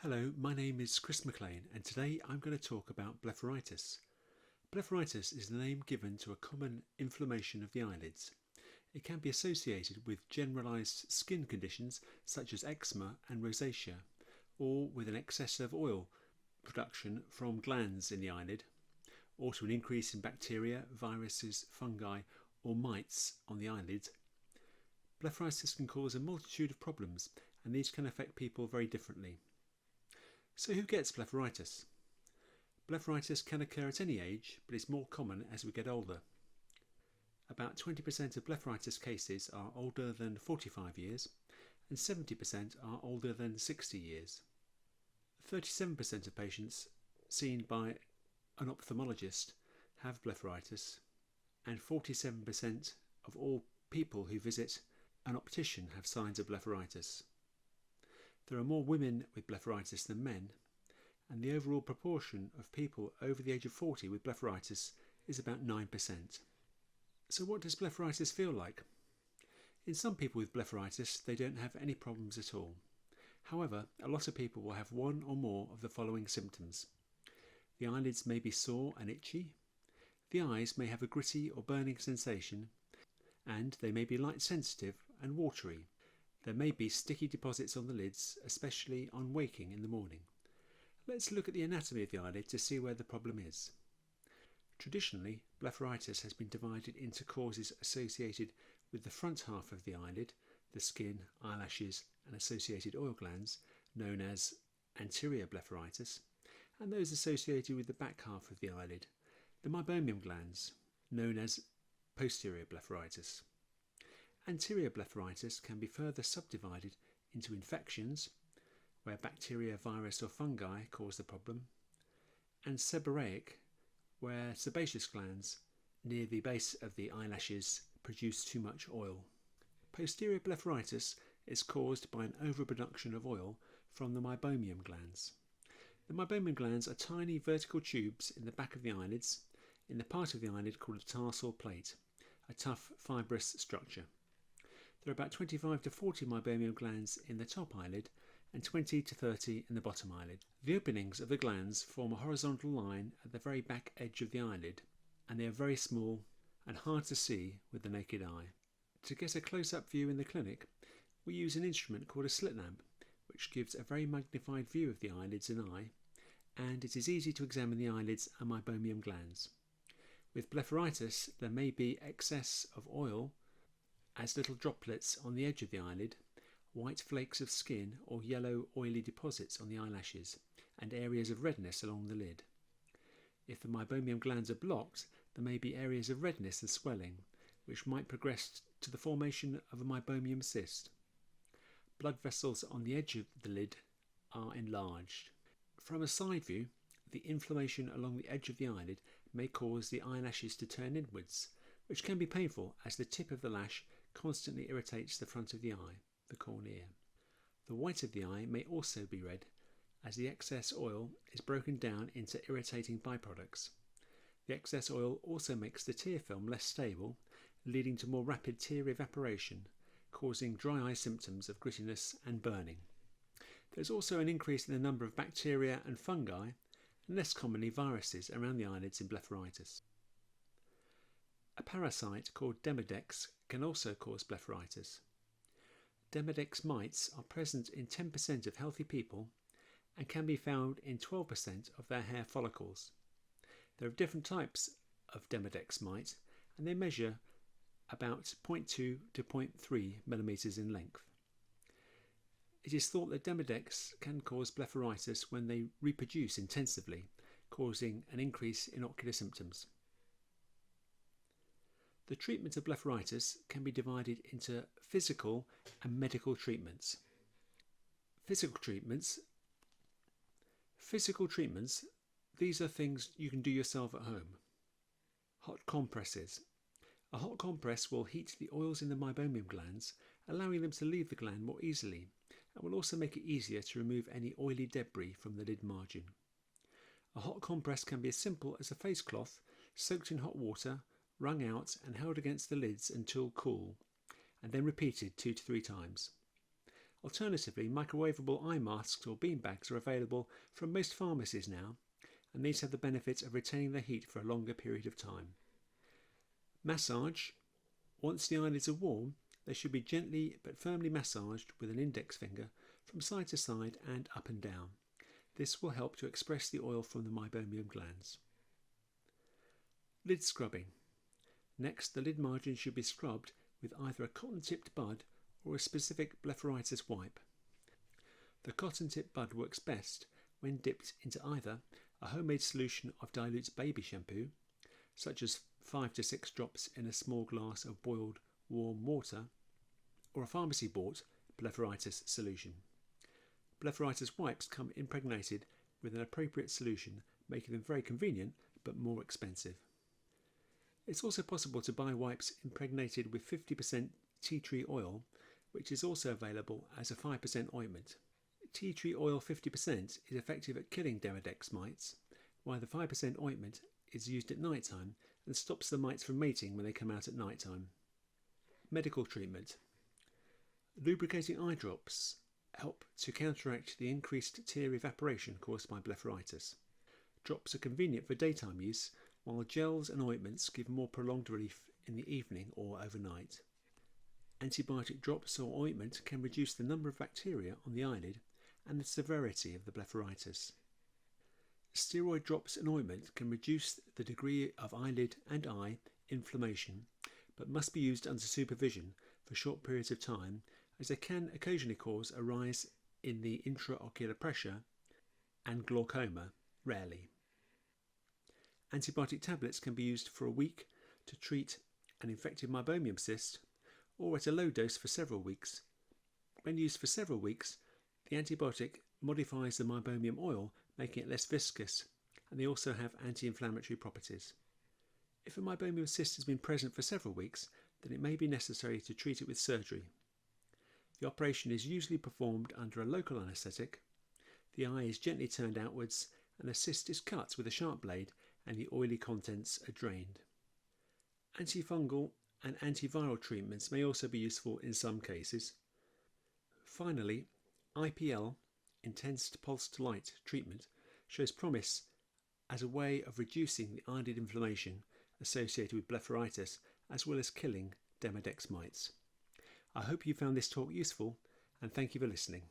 Hello, my name is Chris McLean and today I'm going to talk about blepharitis. Blepharitis is the name given to a common inflammation of the eyelids. It can be associated with generalised skin conditions such as eczema and rosacea, or with an excess of oil production from glands in the eyelid, or to an increase in bacteria, viruses, fungi or mites on the eyelid. Blepharitis can cause a multitude of problems and these can affect people very differently. So who gets blepharitis? Blepharitis can occur at any age, but is more common as we get older. About 20% of blepharitis cases are older than 45 years and 70% are older than 60 years. 37% of patients seen by an ophthalmologist have blepharitis, and 47% of all people who visit an optician have signs of blepharitis. There are more women with blepharitis than men, and the overall proportion of people over the age of 40 with blepharitis is about 9%. So what does blepharitis feel like? In some people with blepharitis, they don't have any problems at all. However, a lot of people will have one or more of the following symptoms. The eyelids may be sore and itchy, the eyes may have a gritty or burning sensation, and they may be light sensitive and watery. There may be sticky deposits on the lids, especially on waking in the morning. Let's look at the anatomy of the eyelid to see where the problem is. Traditionally, blepharitis has been divided into causes associated with the front half of the eyelid, the skin, eyelashes and associated oil glands, known as anterior blepharitis, and those associated with the back half of the eyelid, the meibomian glands, known as posterior blepharitis. Anterior blepharitis can be further subdivided into infections, where bacteria, virus or fungi cause the problem, and seborrheic, where sebaceous glands near the base of the eyelashes produce too much oil. Posterior blepharitis is caused by an overproduction of oil from the meibomian glands. The meibomian glands are tiny vertical tubes in the back of the eyelids, in the part of the eyelid called a tarsal plate, a tough fibrous structure. There are about 25 to 40 meibomian glands in the top eyelid and 20 to 30 in the bottom eyelid. The openings of the glands form a horizontal line at the very back edge of the eyelid, and they are very small and hard to see with the naked eye. To get a close-up view in the clinic, we use an instrument called a slit lamp, which gives a very magnified view of the eyelids and eye, and it is easy to examine the eyelids and meibomian glands. With blepharitis, there may be excess of oil as little droplets on the edge of the eyelid, white flakes of skin or yellow oily deposits on the eyelashes, and areas of redness along the lid. If the meibomian glands are blocked, there may be areas of redness and swelling, which might progress to the formation of a meibomian cyst. Blood vessels on the edge of the lid are enlarged. From a side view, the inflammation along the edge of the eyelid may cause the eyelashes to turn inwards, which can be painful as the tip of the lash constantly irritates the front of the eye, the cornea. The white of the eye may also be red, as the excess oil is broken down into irritating byproducts. The excess oil also makes the tear film less stable, leading to more rapid tear evaporation, causing dry eye symptoms of grittiness and burning. There is also an increase in the number of bacteria and fungi, and less commonly viruses, around the eyelids in blepharitis. A parasite called Demodex can also cause blepharitis. Demodex mites are present in 10% of healthy people and can be found in 12% of their hair follicles. There are different types of Demodex mite and they measure about 0.2 to 0.3 millimeters in length. It is thought that Demodex can cause blepharitis when they reproduce intensively, causing an increase in ocular symptoms. The treatment of blepharitis can be divided into physical and medical treatments. Physical treatments, these are things you can do yourself at home. Hot compresses. A hot compress will heat the oils in the meibomian glands, allowing them to leave the gland more easily, and will also make it easier to remove any oily debris from the lid margin. A hot compress can be as simple as a face cloth soaked in hot water, wrung out and held against the lids until cool, and then repeated 2 to 3 times. Alternatively, microwavable eye masks or beanbags are available from most pharmacies now, and these have the benefit of retaining the heat for a longer period of time. Massage. Once the eyelids are warm, they should be gently but firmly massaged with an index finger from side to side and up and down. This will help to express the oil from the meibomian glands. Lid scrubbing. Next, the lid margin should be scrubbed with either a cotton-tipped bud or a specific blepharitis wipe. The cotton-tipped bud works best when dipped into either a homemade solution of dilute baby shampoo, such as 5 to 6 drops in a small glass of boiled warm water, or a pharmacy-bought blepharitis solution. Blepharitis wipes come impregnated with an appropriate solution, making them very convenient but more expensive. It's also possible to buy wipes impregnated with 50% tea tree oil, which is also available as a 5% ointment. Tea tree oil 50% is effective at killing Demodex mites, while the 5% ointment is used at night time and stops the mites from mating when they come out at night time. Medical treatment. Lubricating eye drops help to counteract the increased tear evaporation caused by blepharitis. Drops are convenient for daytime use, while gels and ointments give more prolonged relief in the evening or overnight. Antibiotic drops or ointment can reduce the number of bacteria on the eyelid and the severity of the blepharitis. Steroid drops and ointment can reduce the degree of eyelid and eye inflammation, but must be used under supervision for short periods of time, as they can occasionally cause a rise in the intraocular pressure and glaucoma, rarely. Antibiotic tablets can be used for a week to treat an infected meibomian cyst, or at a low dose for several weeks. When used for several weeks, the antibiotic modifies the meibomian oil, making it less viscous, and they also have anti-inflammatory properties. If a meibomian cyst has been present for several weeks, then it may be necessary to treat it with surgery. The operation is usually performed under a local anaesthetic. The eye is gently turned outwards and the cyst is cut with a sharp blade and the oily contents are drained. Antifungal and antiviral treatments may also be useful in some cases. Finally, IPL, intense pulsed light treatment, shows promise as a way of reducing the eyelid inflammation associated with blepharitis, as well as killing Demodex mites. I hope you found this talk useful, and thank you for listening.